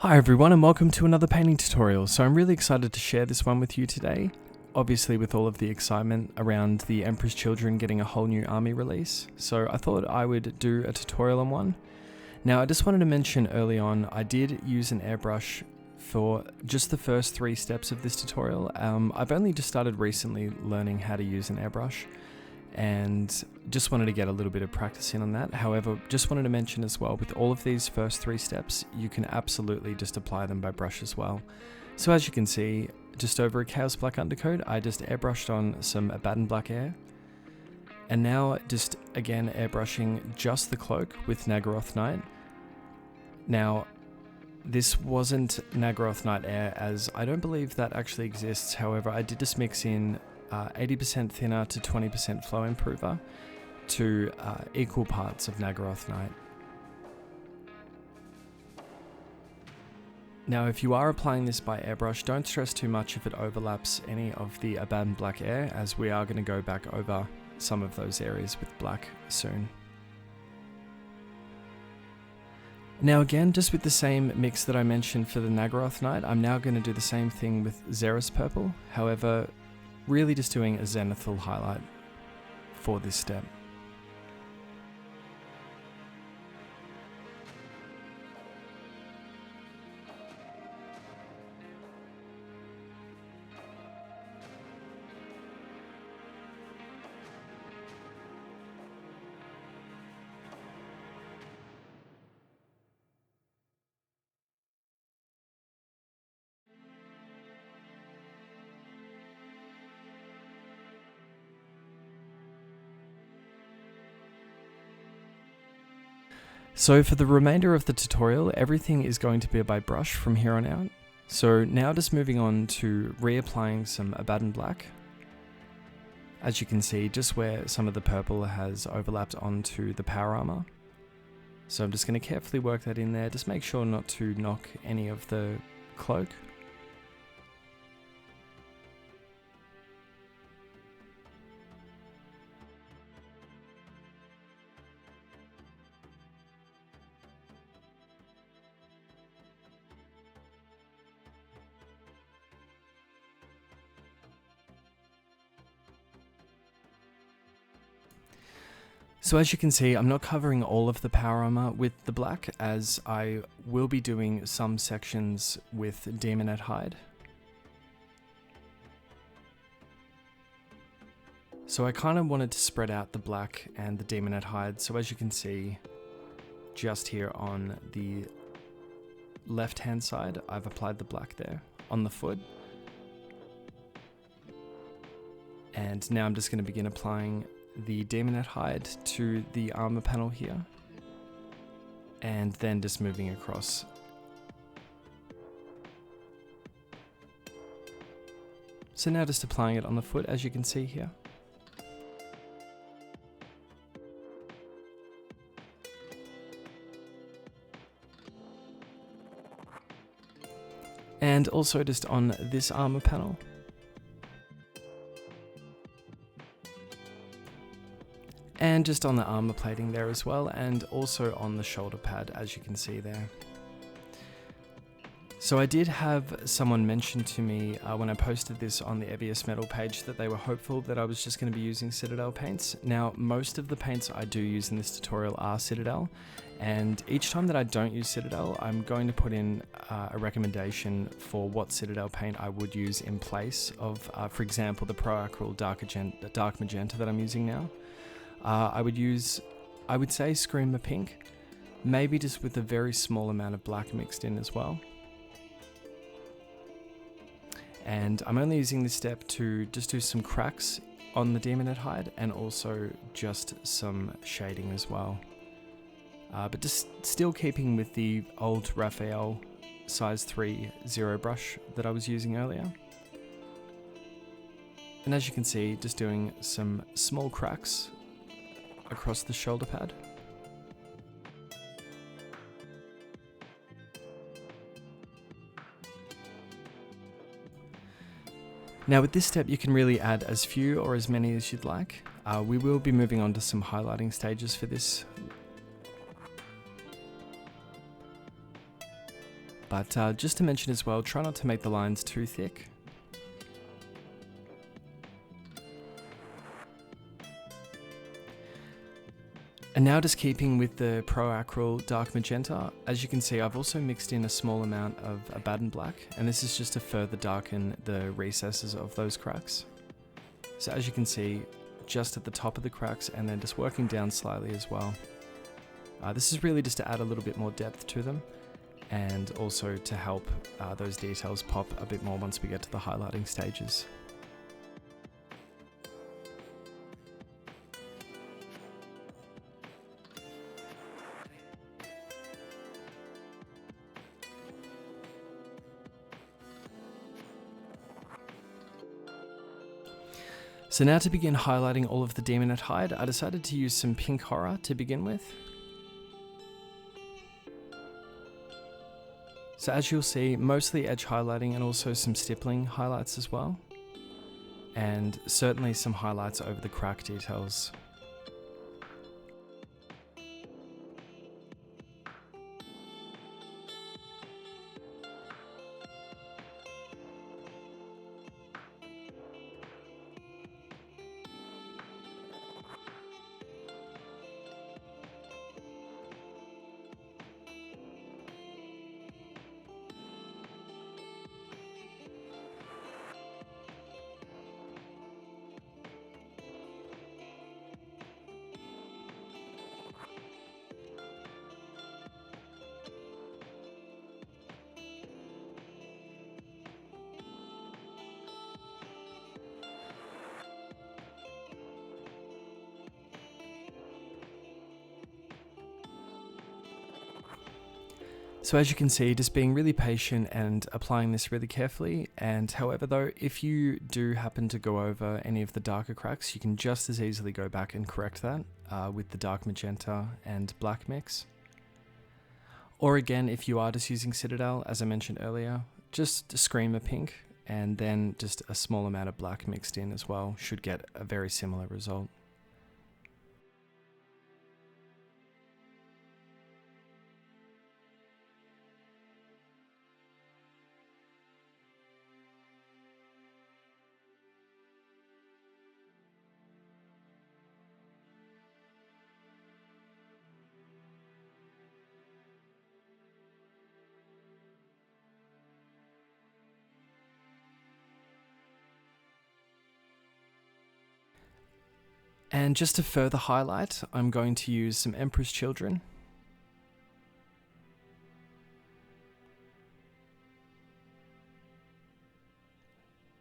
Hi everyone and welcome to another painting tutorial. So I'm really excited to share this one with you today. Obviously with all of the excitement around the Emperor's Children getting a whole new army release. So I thought I would do a tutorial on one. Now I just wanted to mention early on, I did use an airbrush for just the first 3 steps of this tutorial. I've only just started recently learning how to use an airbrush and just wanted to get a little bit of practice in on that. However, just wanted to mention as well, with all of these first 3 steps, you can absolutely just apply them by brush as well. So as you can see, just over a Chaos Black undercoat, I just airbrushed on some ABADDON Black Air. And now just again airbrushing just the cloak with NAGGAROTH Night. Now, this wasn't NAGGAROTH Night Air, as I don't believe that actually exists. However, I did just mix in 80% thinner to 20% flow improver to equal parts of NAGGAROTH Night. Now if you are applying this by airbrush, don't stress too much if it overlaps any of the ABADDON Black Air, as we are going to go back over some of those areas with black soon. Now again, just with the same mix that I mentioned for the NAGGAROTH Night, I'm now going to do the same thing with XEREUS Purple, however really just doing a zenithal highlight for this step. So for the remainder of the tutorial, everything is going to be by brush from here on out. So now just moving on to reapplying some ABADDON Black. As you can see, just where some of the purple has overlapped onto the power armor. So I'm just going to carefully work that in there, just make sure not to knock any of the cloak. So as you can see, I'm not covering all of the power armor with the black, as I will be doing some sections with Daemonette Hide. So I kind of wanted to spread out the black and the Daemonette Hide, so as you can see, just here on the left hand side, I've applied the black there on the foot. And now I'm just going to begin applying the Daemonette Hide to the armor panel here, and then just moving across. So now just applying it on the foot, as you can see here. And also just on this armor panel. And just on the armor plating there as well, and also on the shoulder pad, as you can see there. So I did have someone mention to me when I posted this on the EBS Metal page that they were hopeful that I was just going to be using Citadel paints. Now most of the paints I do use in this tutorial are Citadel, and each time that I don't use Citadel, I'm going to put in a recommendation for what Citadel paint I would use in place of, for example, the Pro ACRYL Dark Magenta that I'm using now. I would say Screamer Pink, maybe just with a very small amount of black mixed in as well. And I'm only using this step to just do some cracks on the Daemonette Hide and also just some shading as well. But just still keeping with the old RAPHAEL size 3 zero brush that I was using earlier. And as you can see, just doing some small cracks across the shoulder pad. Now with this step you can really add as few or as many as you'd like. We will be moving on to some highlighting stages for this. But just to mention as well, try not to make the lines too thick. And now just keeping with the Pro ACRYL Dark Magenta, as you can see I've also mixed in a small amount of ABADDON Black, and this is just to further darken the recesses of those cracks. So as you can see, just at the top of the cracks and then just working down slightly as well. This is really just to add a little bit more depth to them, and also to help those details pop a bit more once we get to the highlighting stages. So now to begin highlighting all of the Demonette hide, I decided to use some pink horror to begin with. So as you'll see, mostly edge highlighting and also some stippling highlights as well. And certainly some highlights over the crack details. So as you can see, just being really patient and applying this really carefully. And however though, if you do happen to go over any of the darker cracks, you can just as easily go back and correct that with the dark magenta and black mix. Or again, if you are just using Citadel, as I mentioned earlier, just scream a pink and then just a small amount of black mixed in as well should get a very similar result. And just to further highlight, I'm going to use some Emperor's Children.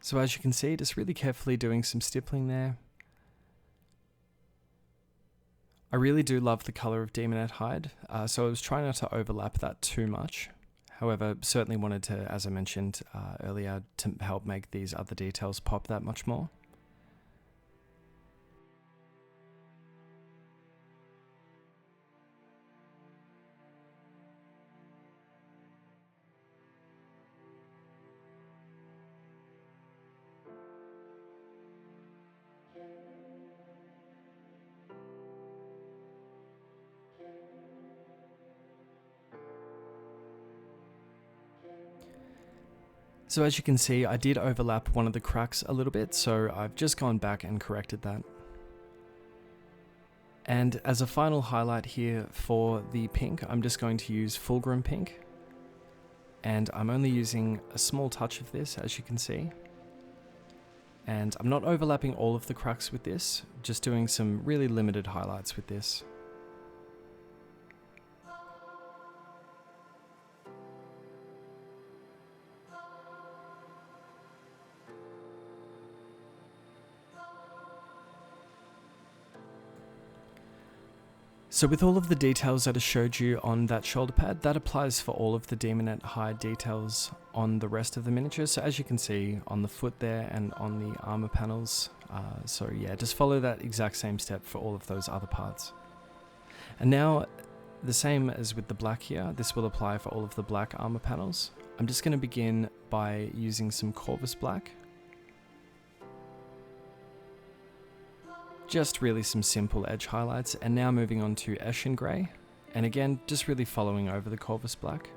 So as you can see, just really carefully doing some stippling there. I really do love the colour of Demonette hide, so I was trying not to overlap that too much. However, certainly wanted to, as I mentioned earlier, to help make these other details pop that much more. So as you can see, I did overlap one of the cracks a little bit, so I've just gone back and corrected that. And as a final highlight here for the pink, I'm just going to use Fulgrim pink. And I'm only using a small touch of this, as you can see. And I'm not overlapping all of the cracks with this, just doing some really limited highlights with this. So with all of the details that I showed you on that shoulder pad, that applies for all of the Demonette hide details on the rest of the miniature. So as you can see on the foot there and on the armor panels. So yeah, just follow that exact same step for all of those other parts. And now, the same as with the black here, this will apply for all of the black armor panels. I'm just going to begin by using some CORVUS black. Just really some simple edge highlights, and now moving on to ESHIN grey, and again just really following over the CORVUS black.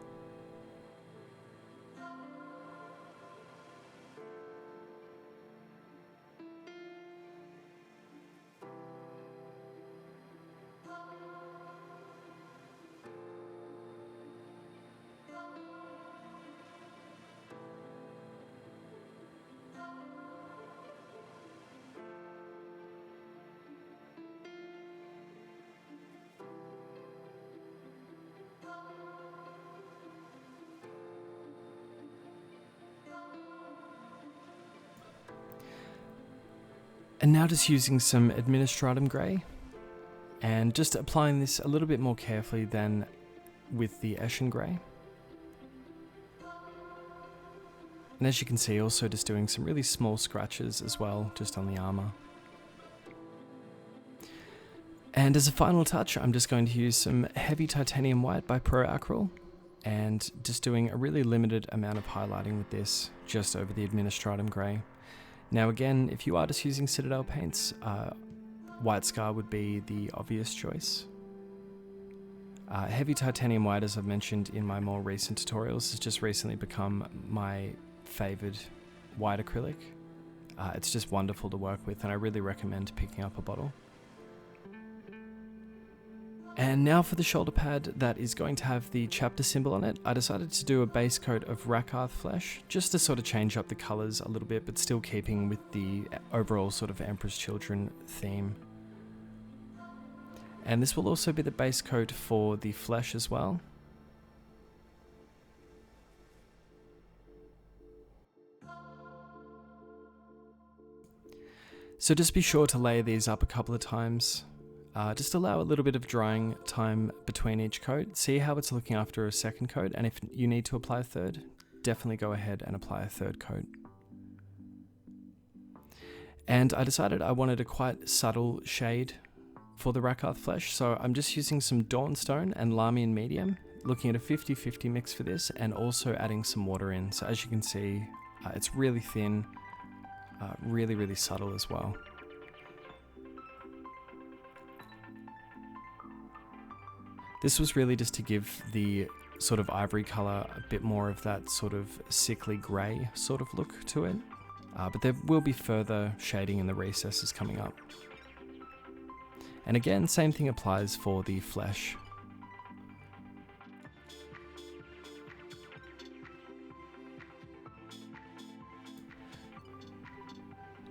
And now just using some Administratum Grey, and just applying this a little bit more carefully than with the ESHIN Grey. And as you can see, also just doing some really small scratches as well, just on the armour. And as a final touch, I'm just going to use some heavy titanium white by Pro ACRYL, and just doing a really limited amount of highlighting with this, just over the Administratum Grey. Now again, if you are just using Citadel paints, White Scar would be the obvious choice. Heavy titanium white, as I've mentioned in my more recent tutorials, has just recently become my favoured white acrylic. It's just wonderful to work with, and I really recommend picking up a bottle. And now for the shoulder pad that is going to have the chapter symbol on it, I decided to do a base coat of RAKARTH flesh, just to sort of change up the colours a little bit, but still keeping with the overall sort of Emperor's Children theme. And this will also be the base coat for the flesh as well. So just be sure to layer these up a couple of times. Just allow a little bit of drying time between each coat. See how it's looking after a second coat, and if you need to apply a third, definitely go ahead and apply a third coat. And I decided I wanted a quite subtle shade for the RAKARTH flesh, so I'm just using some DAWNSTONE and LAHMIAN medium, looking at a 50-50 mix for this, and also adding some water in. So as you can see, it's really thin, really subtle as well. This was really just to give the sort of ivory colour a bit more of that sort of sickly grey sort of look to it, but there will be further shading in the recesses coming up. And again, same thing applies for the flesh.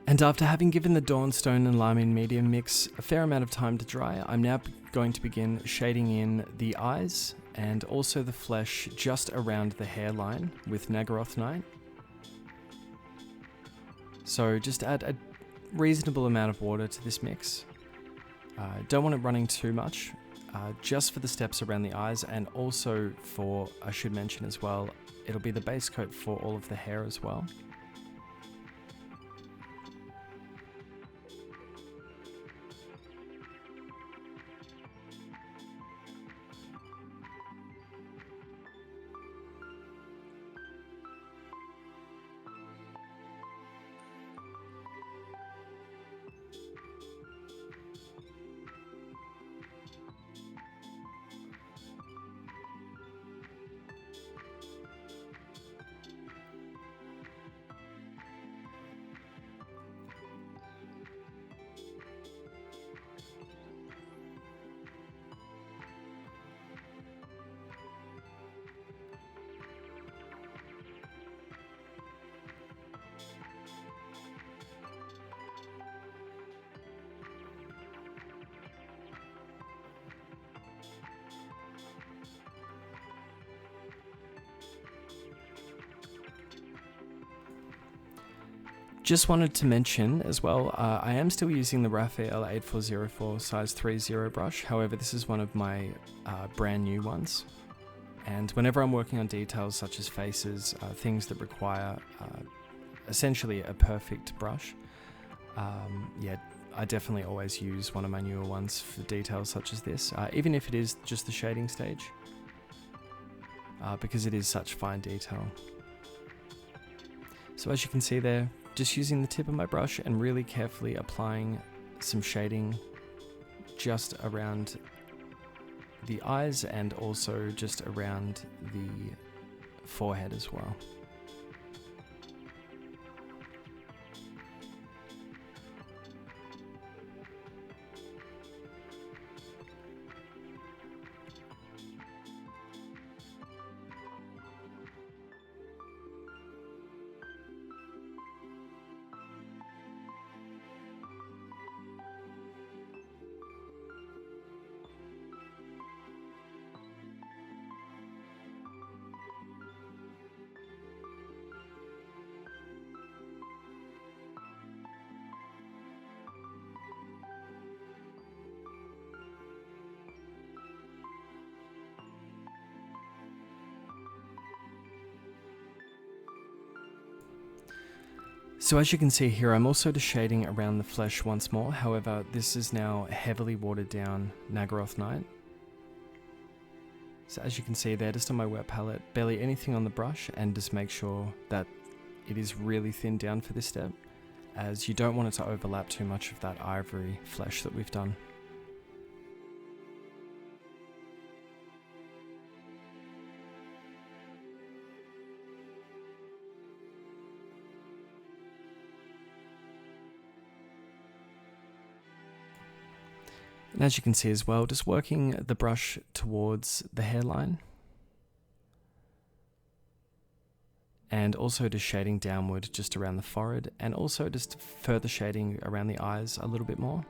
And after having given the DAWNSTONE and LAHMIAN medium mix a fair amount of time to dry, I'm now going to begin shading in the eyes and also the flesh just around the hairline with NAGGAROTH Night. So just add a reasonable amount of water to this mix. Don't want it running too much, just for the steps around the eyes, and also for, I should mention as well, it'll be the base coat for all of the hair as well. Just wanted to mention as well, I am still using the RAPHAEL 8404 size 30 brush, however this is one of my brand new ones. And whenever I'm working on details such as faces, things that require essentially a perfect brush, yeah, I definitely always use one of my newer ones for details such as this, even if it is just the shading stage, because it is such fine detail. So as you can see there, just using the tip of my brush and really carefully applying some shading just around the eyes and also just around the forehead as well. So as you can see here, I'm also just shading around the flesh once more. However, this is now heavily watered down NAGGAROTH Night. So as you can see there, just on my wet palette, barely anything on the brush, and just make sure that it is really thinned down for this step, as you don't want it to overlap too much of that ivory flesh that we've done. And as you can see as well, just working the brush towards the hairline. And also just shading downward just around the forehead, and also just further shading around the eyes a little bit more.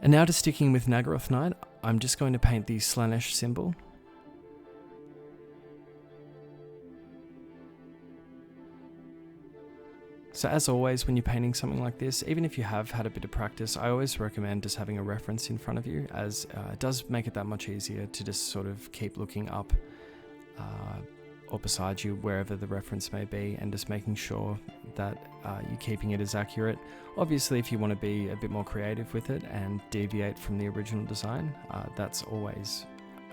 And now just sticking with NAGGAROTH Night, I'm just going to paint the Slaanesh symbol. So as always, when you're painting something like this, even if you have had a bit of practice, I always recommend just having a reference in front of you, as it does make it that much easier to just sort of keep looking up or beside you, wherever the reference may be, and just making sure that you're keeping it as accurate. Obviously, if you want to be a bit more creative with it and deviate from the original design, that's always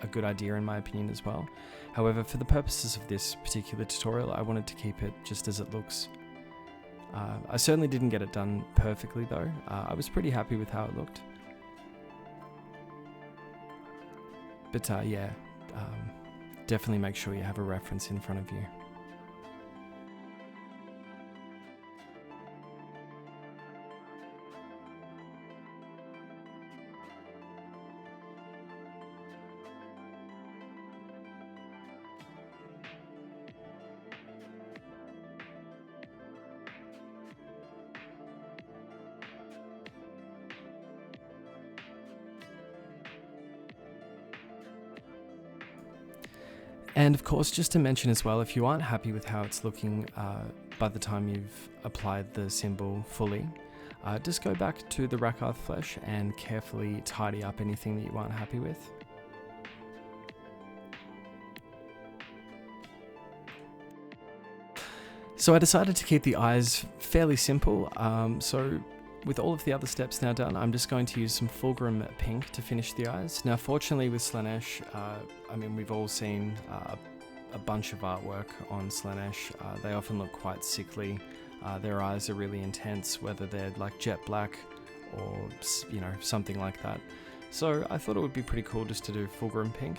a good idea in my opinion as well. However, for the purposes of this particular tutorial, I wanted to keep it just as it looks. I certainly didn't get it done perfectly though. I was pretty happy with how it looked. But yeah, definitely make sure you have a reference in front of you. And of course, just to mention as well, if you aren't happy with how it's looking by the time you've applied the symbol fully, just go back to the RAKARTH flesh and carefully tidy up anything that you aren't happy with. So I decided to keep the eyes fairly simple, so with all of the other steps now done, I'm just going to use some FULGRIM pink to finish the eyes. Now fortunately with Slaanesh, I mean we've all seen a bunch of artwork on Slaanesh. They often look quite sickly. Their eyes are really intense, whether they're like jet black or you know, something like that. So I thought it would be pretty cool just to do FULGRIM pink.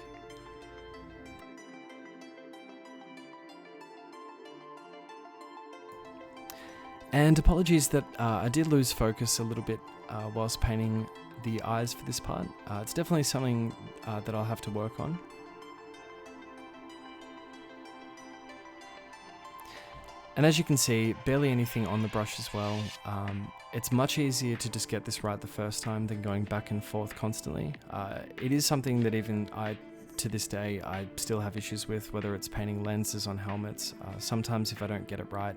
And apologies that I did lose focus a little bit whilst painting the eyes for this part. It's definitely something that I'll have to work on. And as you can see, barely anything on the brush as well. It's much easier to just get this right the first time than going back and forth constantly. It is something that even to this day, I still have issues with, whether it's painting lenses on helmets. Sometimes if I don't get it right,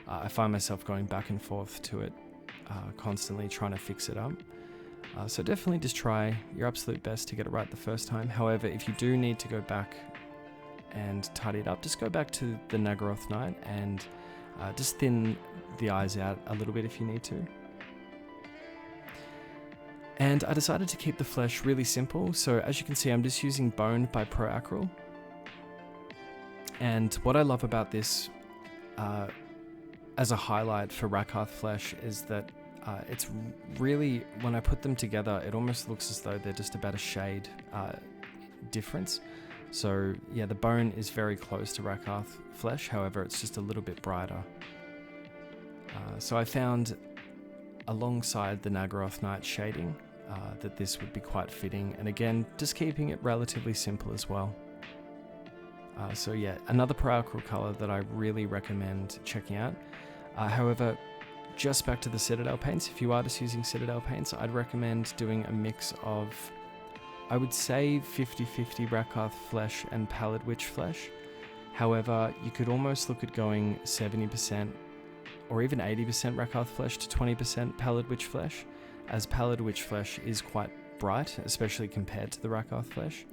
I find myself going back and forth to it, constantly trying to fix it up. So definitely just try your absolute best to get it right the first time. However, if you do need to go back and tidy it up, just go back to the NAGGAROTH Night and just thin the eyes out a little bit if you need to. And I decided to keep the flesh really simple, so as you can see I'm just using Bone by ACRYL. And what I love about this as a highlight for RAKARTH flesh is that it's really, when I put them together, it almost looks as though they're just about a shade difference. So yeah, the bone is very close to RAKARTH flesh, however it's just a little bit brighter. So I found alongside the NAGGAROTH Night shading that this would be quite fitting, and again just keeping it relatively simple as well. So yeah, another ACRYL color that I really recommend checking out. However, just back to the Citadel paints, if you are just using Citadel paints, I'd recommend doing a mix of, I would say 50-50 RAKARTH flesh and Pallid Witch flesh. However, you could almost look at going 70% or even 80% RAKARTH flesh to 20% Pallid Witch flesh, as Pallid Witch flesh is quite bright, especially compared to the RAKARTH flesh.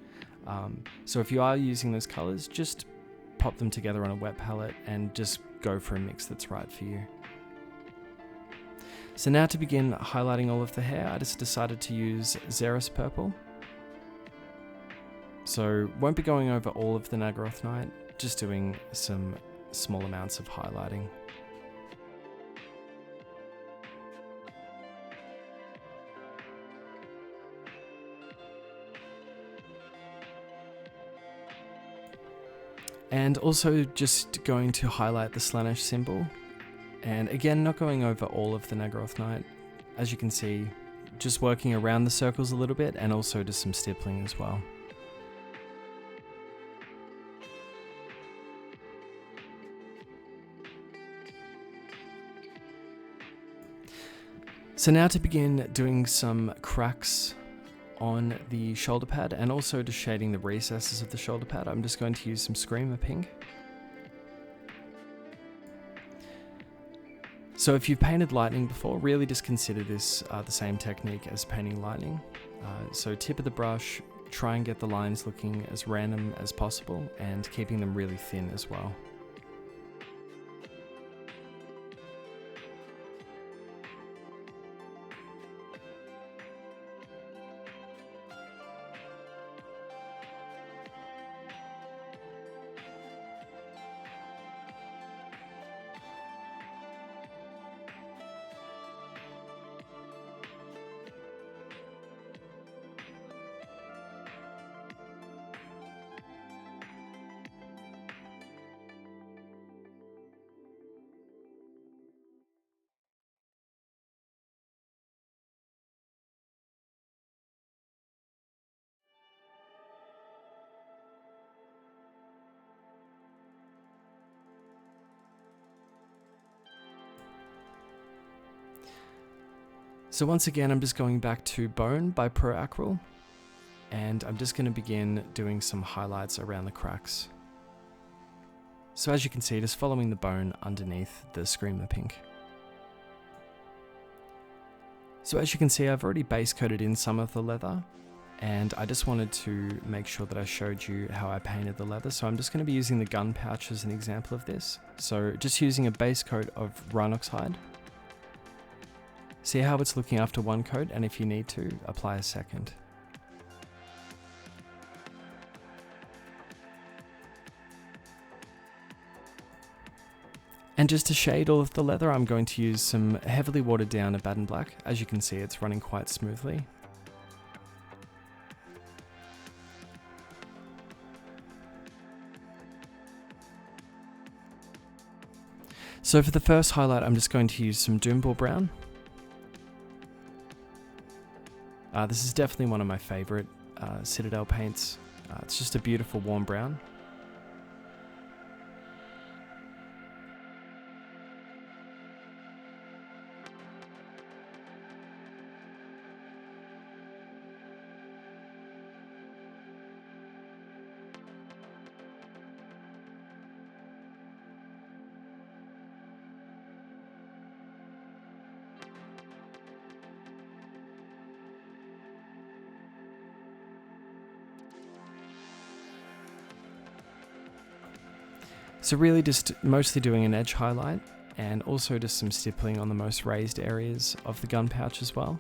So if you are using those colours, just pop them together on a wet palette and just go for a mix that's right for you. So now to begin highlighting all of the hair, I just decided to use XEREUS purple. So won't be going over all of the NAGGAROTH night, just doing some small amounts of highlighting. And also just going to highlight the Slanesh symbol. And again, not going over all of the NAGGAROTH night. As you can see, just working around the circles a little bit and also just some stippling as well. So now to begin doing some cracks on the shoulder pad and also just shading the recesses of the shoulder pad, I'm just going to use some Screamer Pink. So if you've painted lightning before, really just consider this the same technique as painting lightning. So tip of the brush, try and get the lines looking as random as possible and keeping them really thin as well. So once again, I'm just going back to Bone by ACRYL, and I'm just going to begin doing some highlights around the cracks. So as you can see, just following the bone underneath the Screamer Pink. So as you can see, I've already base coated in some of the leather, and I just wanted to make sure that I showed you how I painted the leather. So I'm just going to be using the gun pouch as an example of this. So just using a base coat of RHINOX hide. See how it's looking after one coat, and if you need to, apply a second. And just to shade all of the leather, I'm going to use some heavily watered down ABADDON black. As you can see, it's running quite smoothly. So for the first highlight, I'm just going to use some DOOMBULL brown. This is definitely one of my favorite CITADEL paints. It's just a beautiful warm brown. So really just mostly doing an edge highlight and also just some stippling on the most raised areas of the gun pouch as well.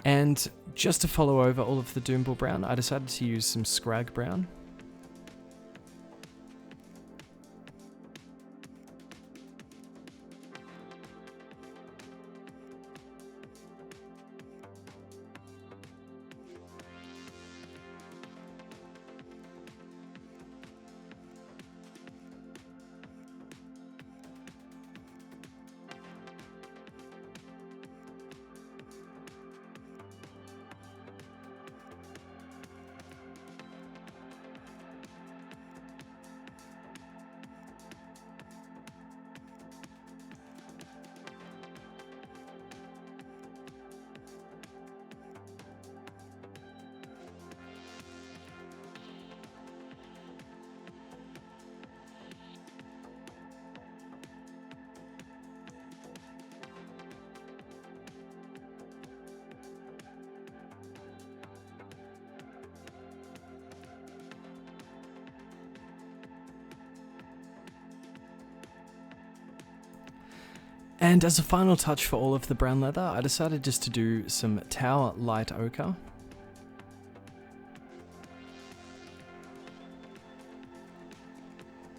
And just to follow over all of the DOOMBULL brown, I decided to use some SKRAG brown. And as a final touch for all of the brown leather, I decided just to do some Tau Light Ochre.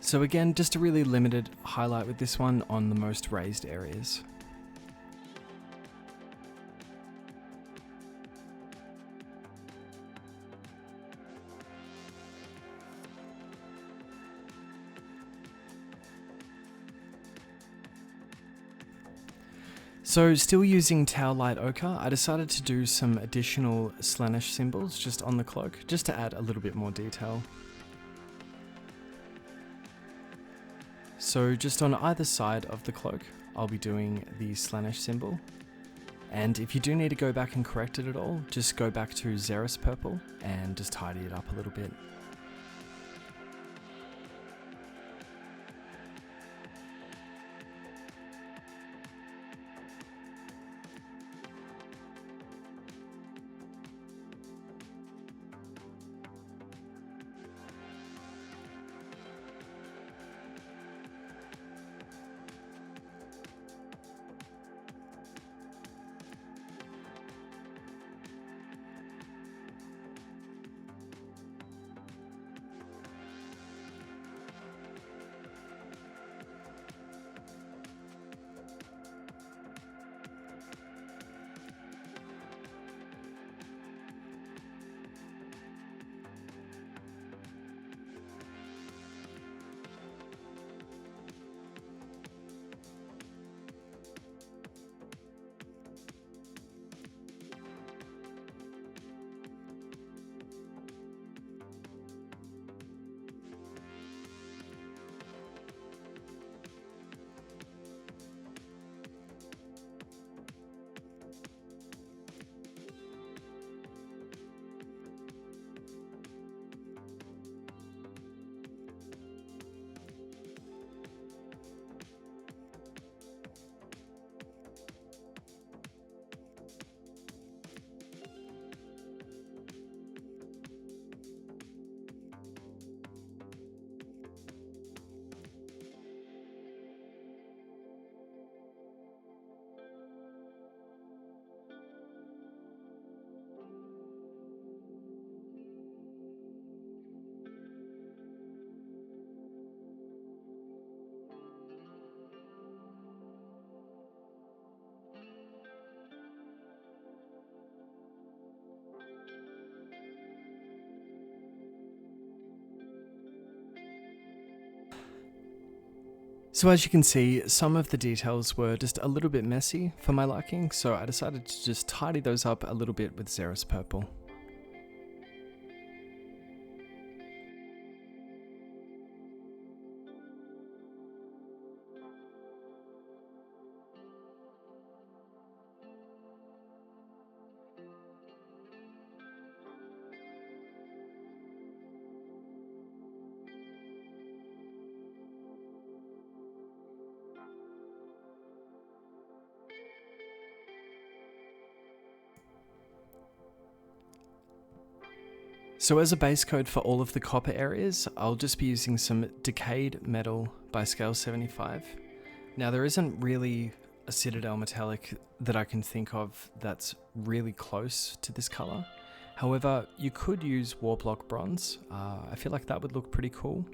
So again, just a really limited highlight with this one on the most raised areas. So still using Tau Light Ochre, I decided to do some additional Slaanesh symbols just on the cloak, just to add a little bit more detail. So just on either side of the cloak, I'll be doing the Slaanesh symbol. And if you do need to go back and correct it at all, just go back to XEREUS purple and just tidy it up a little bit. So as you can see, some of the details were just a little bit messy for my liking, so I decided to just tidy those up a little bit with XEREUS purple. So as a base coat for all of the copper areas, I'll just be using some Decayed Metal by Scale 75. Now there isn't really a Citadel metallic that I can think of that's really close to this colour. However, you could use Warplock Bronze. I feel like that would look pretty cool.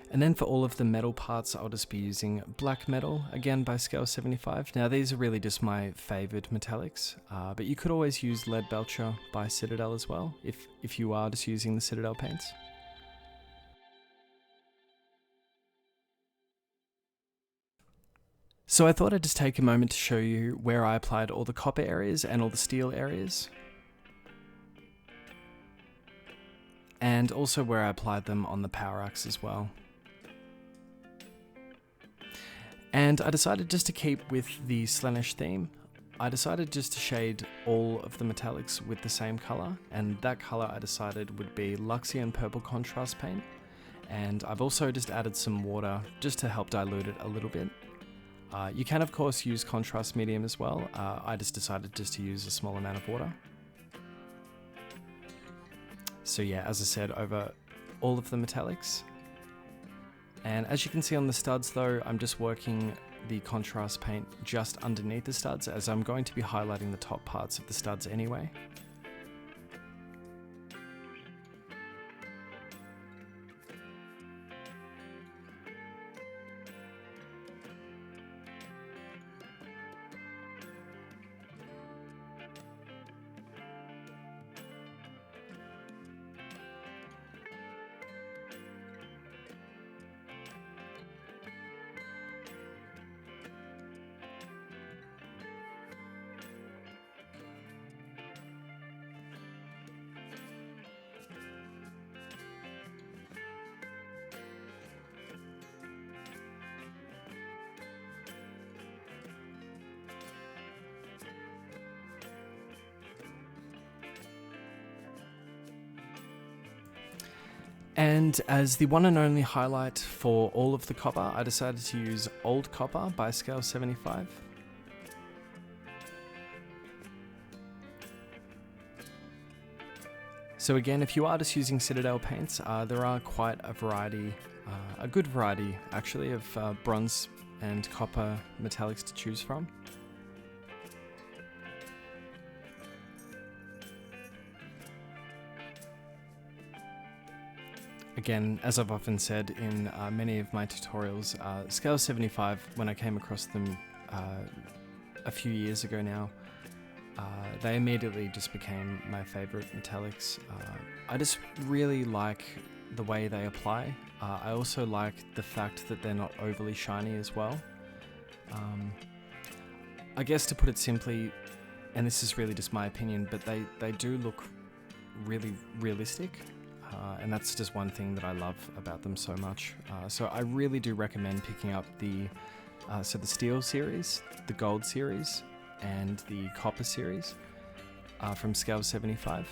And then for all of the metal parts, I'll just be using Black Metal, again by Scale 75. Now these are really just my favoured metallics, but you could always use Lead Belcher by Citadel as well, if you are just using the Citadel paints. So I thought I'd just take a moment to show you where I applied all the copper areas and all the steel areas. And also where I applied them on the power axe as well. And I decided just to keep with the Slaanesh theme. I decided just to shade all of the metallics with the same colour, and that colour I decided would be LUXION Purple Contrast Paint. And I've also just added some water just to help dilute it a little bit. You can of course use contrast medium as well. I just decided just to use a small amount of water. So yeah, as I said, over all of the metallics. And as you can see on the studs though, I'm just working the contrast paint just underneath the studs, as I'm going to be highlighting the top parts of the studs anyway. And as the one and only highlight for all of the copper, I decided to use Old Copper by Scale 75. So again, if you are just using Citadel paints, there are quite a variety, a good variety actually, of bronze and copper metallics to choose from. Again, as I've often said in many of my tutorials, Scale 75, when I came across them a few years ago now, they immediately just became my favorite metallics. I just really like the way they apply. I also like the fact that they're not overly shiny as well. I guess to put it simply, and this is really just my opinion, but they do look really realistic. And that's just one thing that I love about them so much. So I really do recommend picking up the Steel series, the Gold series, and the Copper series from Scale 75.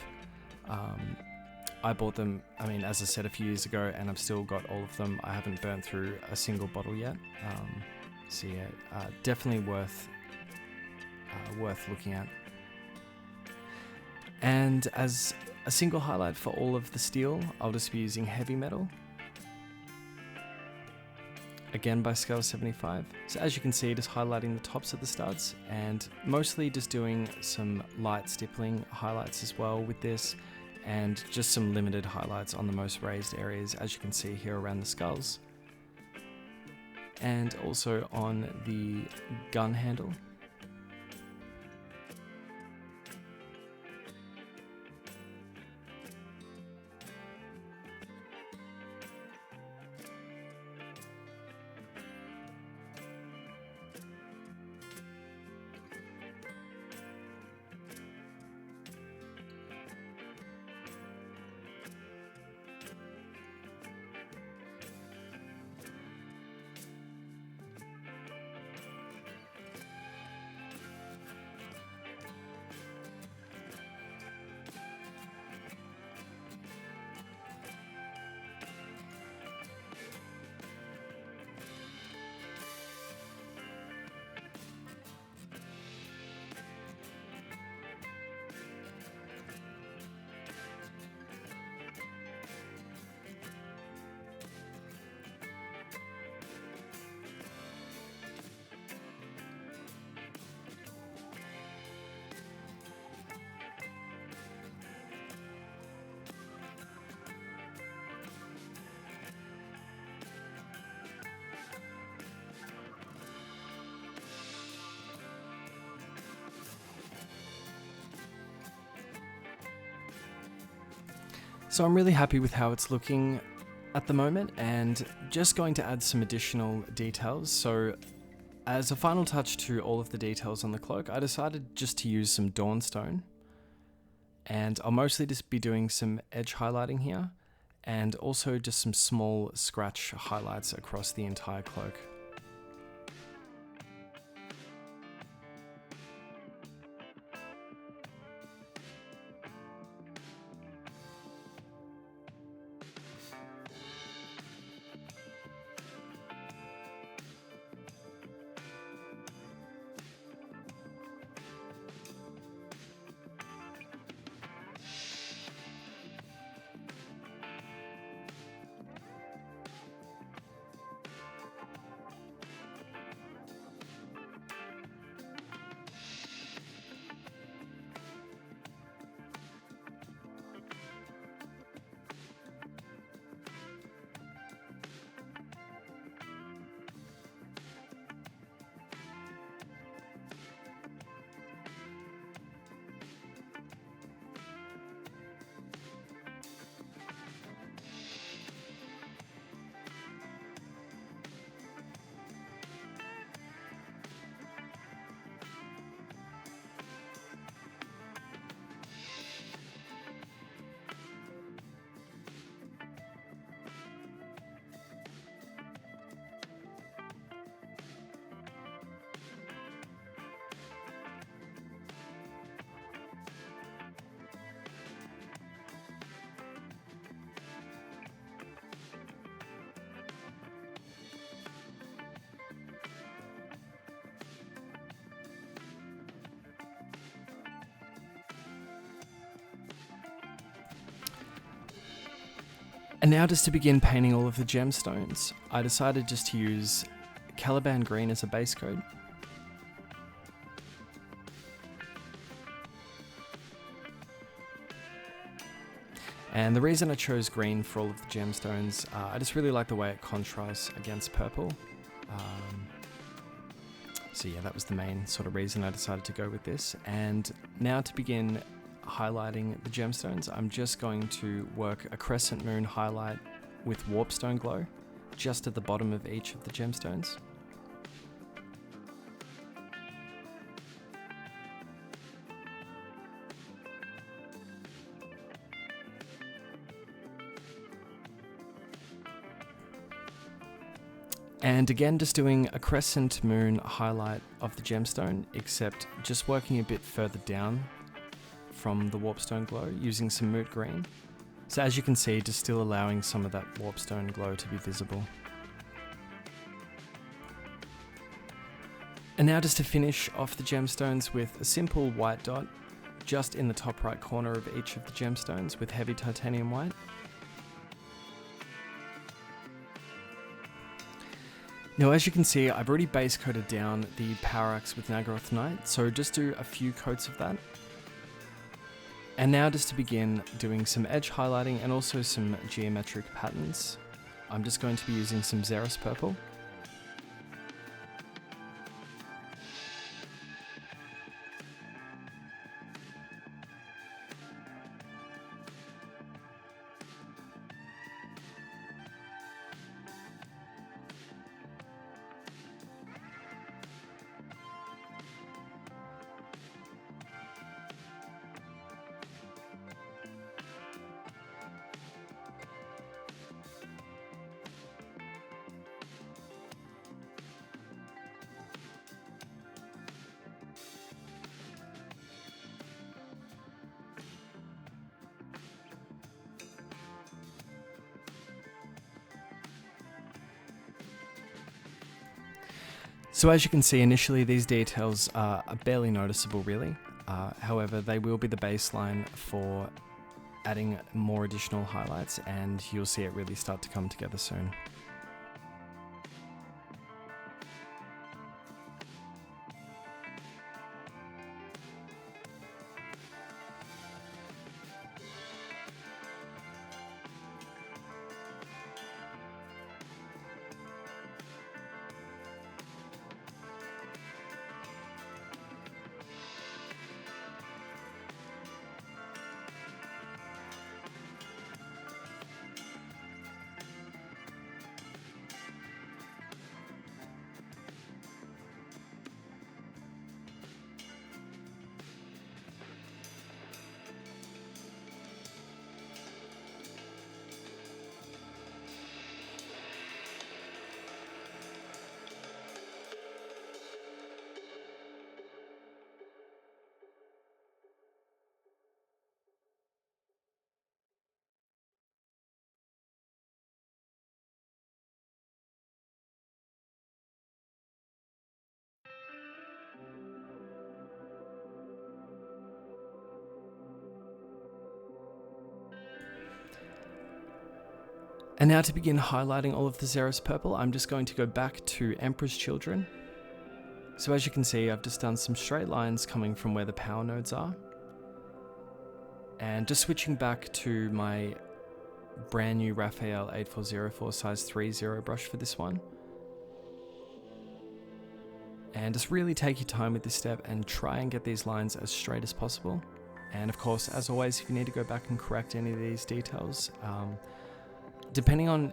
I bought them, I mean, as I said, a few years ago, and I've still got all of them. I haven't burnt through a single bottle yet. So yeah, definitely worth looking at. And as a single highlight for all of the steel, I'll just be using Heavy Metal, again by Scale 75. So as you can see, just highlighting the tops of the studs, and mostly just doing some light stippling highlights as well with this, and just some limited highlights on the most raised areas, as you can see here around the skulls, and also on the gun handle. So I'm really happy with how it's looking at the moment, and just going to add some additional details. So as a final touch to all of the details on the cloak, I decided just to use some Dawnstone, and I'll mostly just be doing some edge highlighting here, and also just some small scratch highlights across the entire cloak. And now just to begin painting all of the gemstones, I decided just to use CALIBAN green as a base coat. And the reason I chose green for all of the gemstones, I just really like the way it contrasts against purple. So yeah, that was the main sort of reason I decided to go with this. And now to begin highlighting the gemstones, I'm just going to work a crescent moon highlight with warpstone glow just at the bottom of each of the gemstones. And again, just doing a crescent moon highlight of the gemstone, except just working a bit further down from the warpstone glow using some moot green. So as you can see, just still allowing some of that warpstone glow to be visible. And now just to finish off the gemstones with a simple white dot just in the top right corner of each of the gemstones with heavy titanium white. Now as you can see, I've already base coated down the Power Axe with NAGGAROTH Night, so just do a few coats of that. And now just to begin doing some edge highlighting and also some geometric patterns, I'm just going to be using some XEREUS purple. So as you can see, initially these details are barely noticeable really, however they will be the baseline for adding more additional highlights, and you'll see it really start to come together soon. And now to begin highlighting all of the XEREUS purple, I'm just going to go back to Emperor's Children. So as you can see, I've just done some straight lines coming from where the power nodes are. And just switching back to my brand new RAPHAEL 8404 size 3.0 brush for this one. And just really take your time with this step and try and get these lines as straight as possible. And of course, as always, if you need to go back and correct any of these details, depending on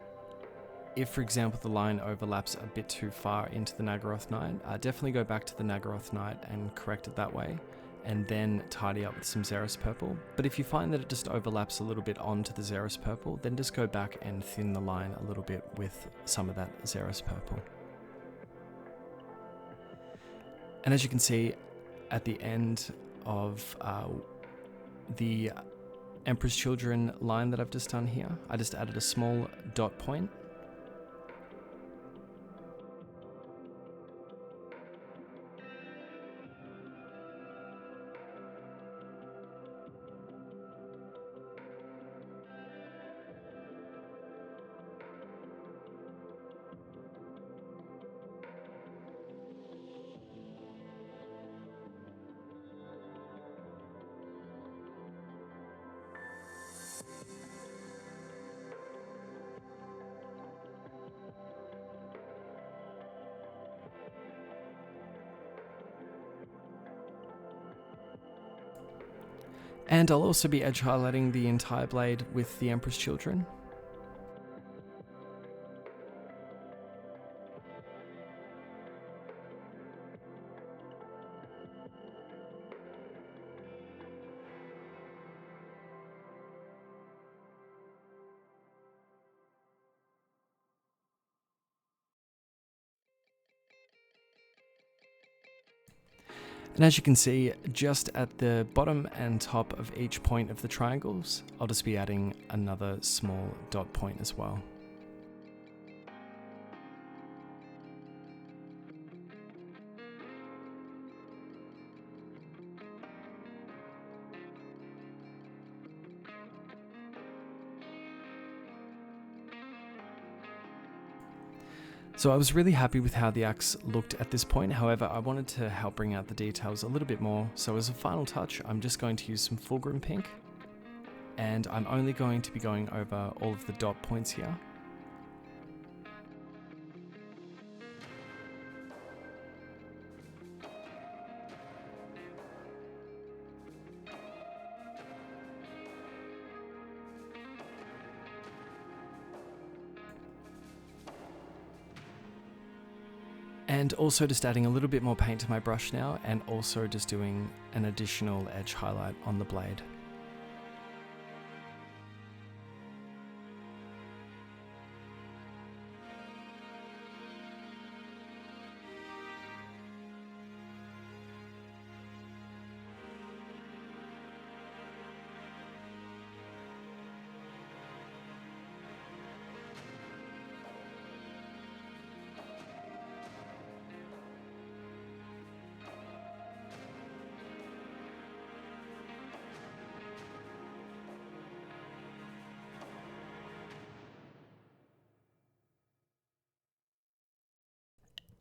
if, for example, the line overlaps a bit too far into the NAGGAROTH Night, definitely go back to the NAGGAROTH Night and correct it that way, and then tidy up with some XEREUS purple. But if you find that it just overlaps a little bit onto the XEREUS purple, then just go back and thin the line a little bit with some of that XEREUS purple. And as you can see, at the end of the Emperor's Children line that I've just done here, I just added a small dot point. And I'll also be edge highlighting the entire blade with the Emperor's Children. And as you can see, just at the bottom and top of each point of the triangles, I'll just be adding another small dot point as well. So I was really happy with how the axe looked at this point, however I wanted to help bring out the details a little bit more, so as a final touch I'm just going to use some Fulgrim pink, and I'm only going to be going over all of the dot points here. And also just adding a little bit more paint to my brush now, and also just doing an additional edge highlight on the blade.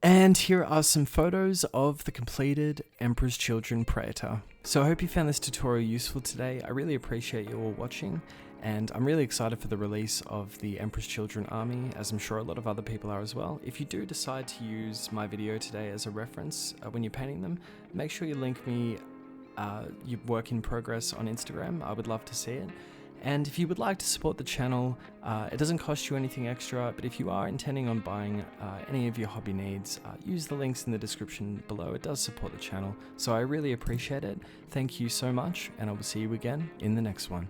And here are some photos of the completed Emperor's Children Praetor. So I hope you found this tutorial useful today. I really appreciate you all watching, and I'm really excited for the release of the Emperor's Children army, as I'm sure a lot of other people are as well. If you do decide to use my video today as a reference when you're painting them, make sure you link me your work in progress on Instagram. I would love to see it. And if you would like to support the channel, it doesn't cost you anything extra, but if you are intending on buying any of your hobby needs, use the links in the description below. It does support the channel, so I really appreciate it. Thank you so much, and I will see you again in the next one.